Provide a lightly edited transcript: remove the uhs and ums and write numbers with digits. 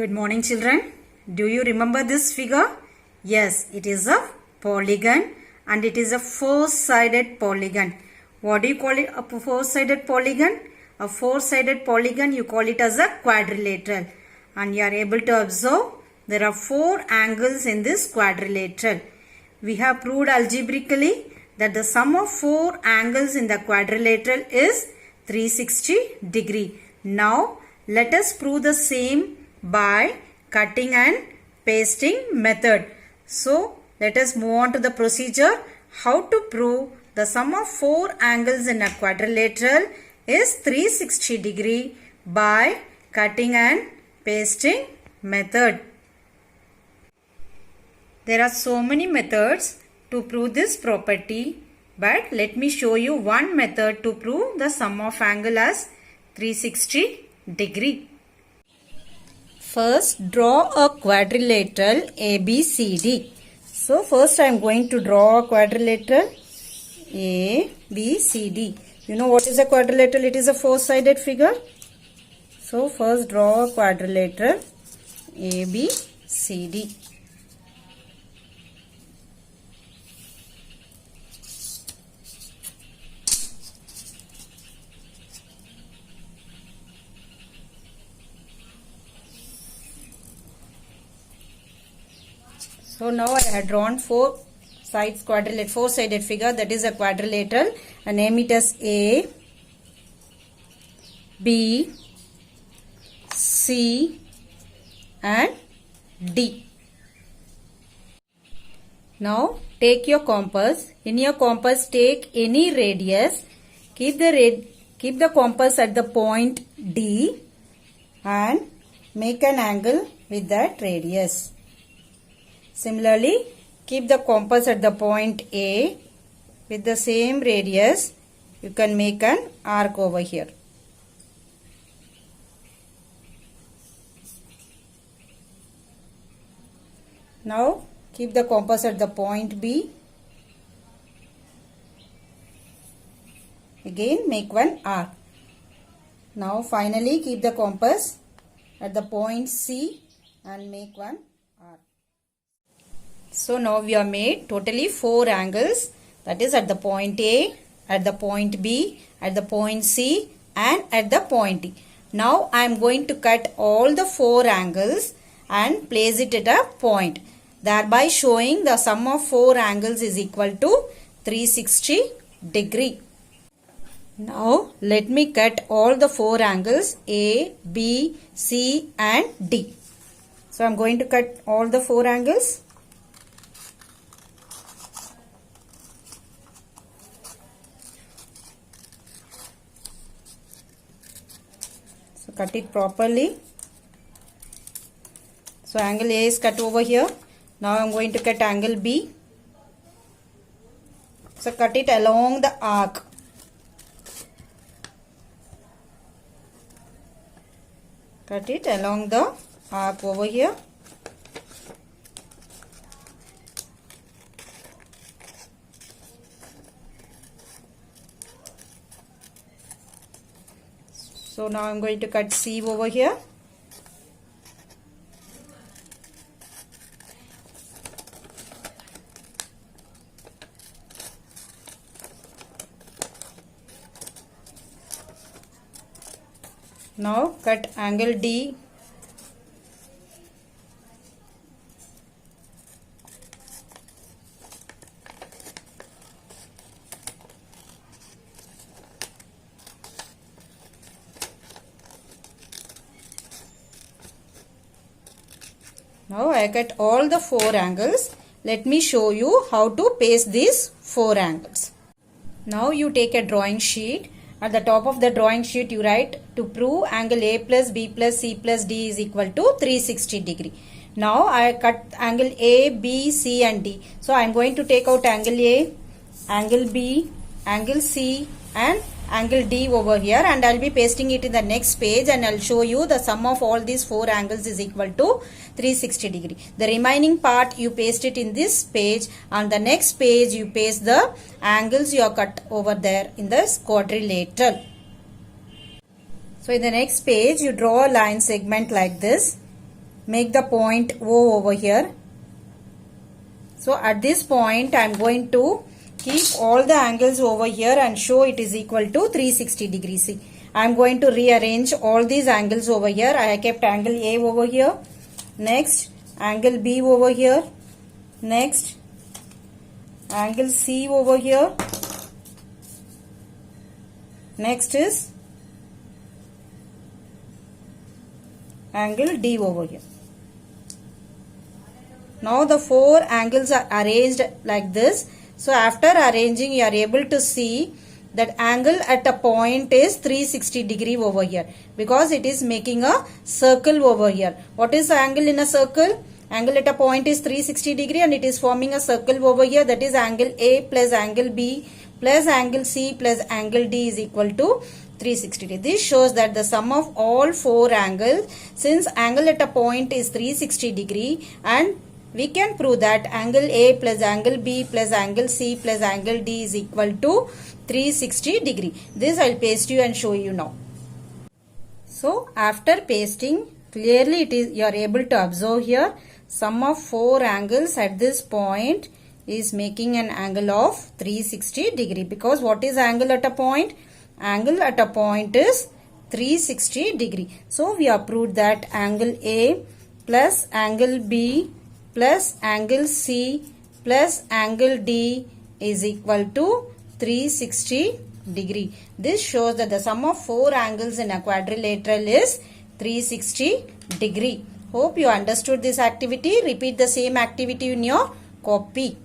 Good morning, children. Do you remember this figure? Yes, it is a polygon and it is a four-sided polygon. What do you call it? A four-sided polygon? A four-sided polygon, you call it as a quadrilateral. And you are able to observe there are four angles in this quadrilateral. We have proved algebraically that the sum of four angles in the quadrilateral is 360 degree. Now, let us prove the same by cutting and pasting method. So, let us move on to the procedure. How to prove the sum of four angles in a quadrilateral is 360 degree by cutting and pasting method. There are so many methods to prove this property, but let me show you one method to prove the sum of angle as 360 degree. First, draw a quadrilateral ABCD. So, first I am going to draw a quadrilateral ABCD. You know what is a quadrilateral? It is a four-sided figure. So, first draw a quadrilateral ABCD. So now I have drawn four-sided figure, that is a quadrilateral, and name it as A, B, C and D. Now take your compass. In your compass, take any radius. Keep the compass at the point D and make an angle with that radius. Similarly, keep the compass at the point A with the same radius. You can make an arc over here. Now, keep the compass at the point B. Again, make one arc. Now, finally, keep the compass at the point C and make one arc. So now we have made totally four angles, that is at the point A, at the point B, at the point C and at the point D. Now I am going to cut all the four angles and place it at a point, thereby showing the sum of four angles is equal to 360 degree. Now let me cut all the four angles A, B, C and D. So I am going to cut all the four angles. So cut it properly. So angle A is cut over here. Now I am going to cut angle B. So cut it along the arc. Cut it along the arc over here. So now I am going to cut C over here. Now cut angle D. Now I cut all the four angles. Let me show you how to paste these four angles. Now you take a drawing sheet. At the top of the drawing sheet you write to prove angle A plus B plus C plus D is equal to 360 degree. Now I cut angle A, B, C and D. So I am going to take out angle A, angle B, angle C and angle D over here, and I will be pasting it in the next page, and I will show you the sum of all these four angles is equal to 360 degree. The remaining part you paste it in this page, and the next page you paste the angles you have cut over there in this quadrilateral. So in the next page you draw a line segment like this. make the point O over here. So at this point I am going to keep all the angles over here and show it is equal to 360 degrees. See, I am going to rearrange all these angles over here. I have kept angle A over here. Next, angle B over here. Next, angle C over here. Next is angle D over here. Now the four angles are arranged like this. So after arranging, you are able to see that angle at a point is 360 degree over here, because it is making a circle over here. What is the angle in a circle? Angle at a point is 360 degree and it is forming a circle over here. That is angle A plus angle B plus angle C plus angle D is equal to 360 degree. This shows that the sum of all four angles, since angle at a point is 360 degree, and we can prove that angle A plus angle B plus angle C plus angle D is equal to 360 degree. This I will paste you and show you now. So after pasting, clearly you are able to observe here sum of four angles at this point is making an angle of 360 degree, because what is angle at a point? Angle at a point is 360 degree. So we have proved that angle A plus angle B plus angle C plus angle D is equal to 360 degree. This shows that the sum of four angles in a quadrilateral is 360 degree. Hope you understood this activity. Repeat the same activity in your copy.